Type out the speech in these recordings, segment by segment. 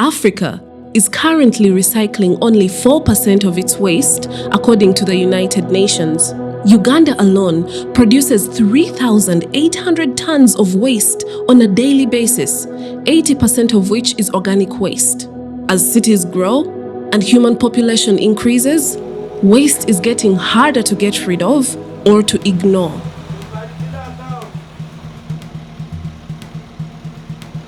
Africa is currently recycling only 4% of its waste, according to the United Nations. Uganda alone produces 3,800 tons of waste on a daily basis, 80% of which is organic waste. As cities grow and human population increases, waste is getting harder to get rid of or to ignore.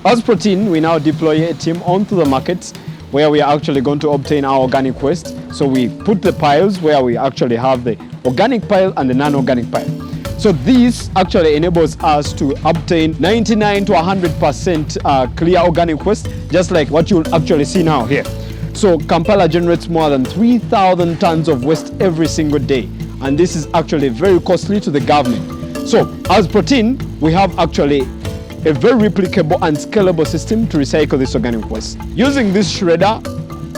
As Proteen, we now deploy a team onto the markets where we are actually going to obtain our organic waste. So we put the piles where we actually have the organic pile and the non-organic pile. So this actually enables us to obtain 99 to 100% clear organic waste, just like what you'll actually see now here. So Kampala generates more than 3,000 tons of waste every single day. And this is actually very costly to the government. So as Proteen, we have actually a very replicable and scalable system to recycle this organic waste. Using this shredder,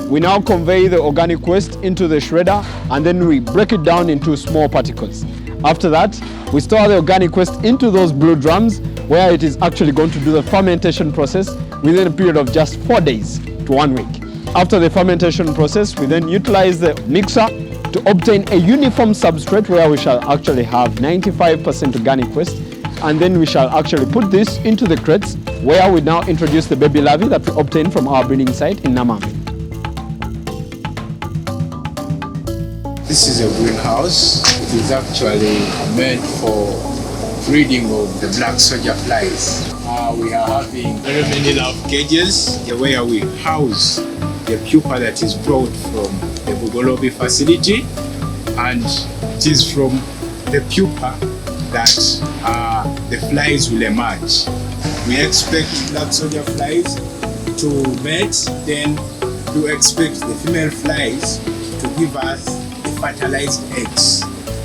we now convey the organic waste into the shredder and then we break it down into small particles. After that, we store the organic waste into those blue drums where it is actually going to do the fermentation process within a period of just 4 days to 1 week. After the fermentation process, we then utilize the mixer to obtain a uniform substrate where we shall actually have 95% organic waste. And then we shall actually put this into the crates where we now introduce the baby larvae that we obtain from our breeding site in Namamve. This is a greenhouse. It is actually meant for breeding of the black soldier flies. We are having very many larve cages where we house the pupa that is brought from the Bugolobi facility, and it is from the pupa that the flies will emerge. We expect black soldier flies to mate, then to expect the female flies to give us the fertilized eggs.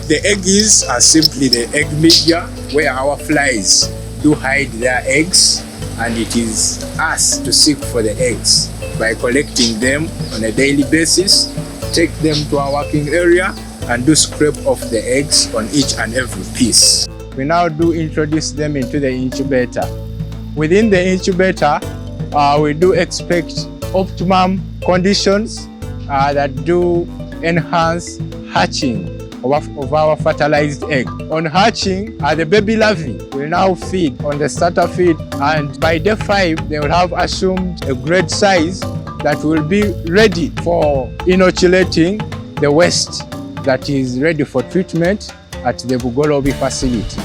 The eggs are simply the egg media where our flies do hide their eggs, and it is us to seek for the eggs by collecting them on a daily basis, take them to our working area and do scrape off the eggs on each and every piece. We now do introduce them into the incubator. Within the incubator, we do expect optimum conditions that do enhance hatching of our fertilized egg. On hatching, the baby larvae will now feed on the starter feed, and by day 5, they will have assumed a great size that will be ready for inoculating the waste that is ready for treatment at the Bugolobi facility.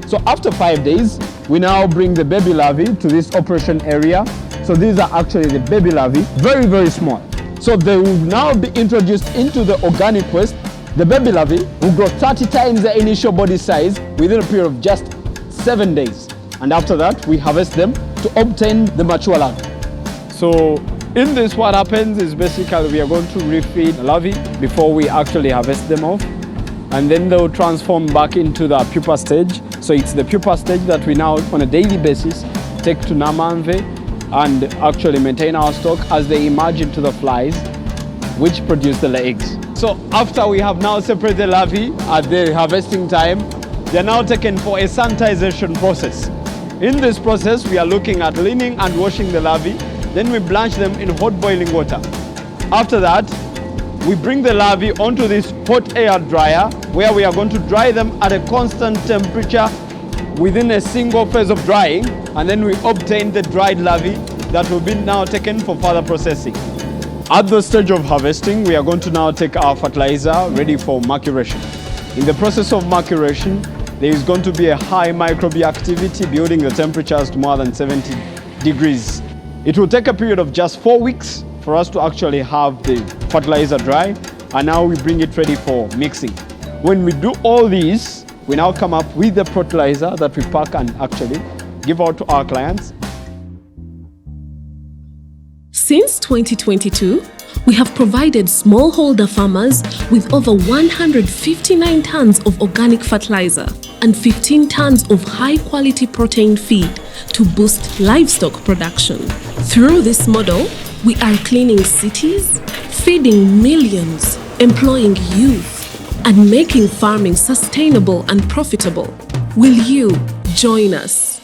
So after 5 days, we now bring the baby larvae to this operation area. So these are actually the baby larvae, very, very small. So they will now be introduced into the organic waste. The baby larvae will grow 30 times the initial body size within a period of just 7 days. And after that, we harvest them to obtain the mature larvae. So in this, what happens is basically we are going to refeed the larvae before we actually harvest them off. And then they'll transform back into the pupa stage. So it's the pupa stage that we now, on a daily basis, take to Namamve and actually maintain our stock as they emerge into the flies, which produce the eggs. So after we have now separated the larvae at the harvesting time, they are now taken for a sanitization process. In this process, we are looking at cleaning and washing the larvae. Then we blanch them in hot boiling water. After that, we bring the larvae onto this hot air dryer where we are going to dry them at a constant temperature within a single phase of drying, and then we obtain the dried larvae that will be now taken for further processing. At the stage of harvesting, we are going to now take our fertilizer ready for maceration. In the process of maceration, there is going to be a high microbial activity building the temperatures to more than 70 degrees. It will take a period of just 4 weeks for us to actually have the fertilizer dry, and now we bring it ready for mixing. When we do all these, we now come up with the fertilizer that we pack and actually give out to our clients. Since 2022, we have provided smallholder farmers with over 159 tons of organic fertilizer and 15 tons of high-quality protein feed to boost livestock production. Through this model, we are cleaning cities, feeding millions, employing youth, and making farming sustainable and profitable. Will you join us?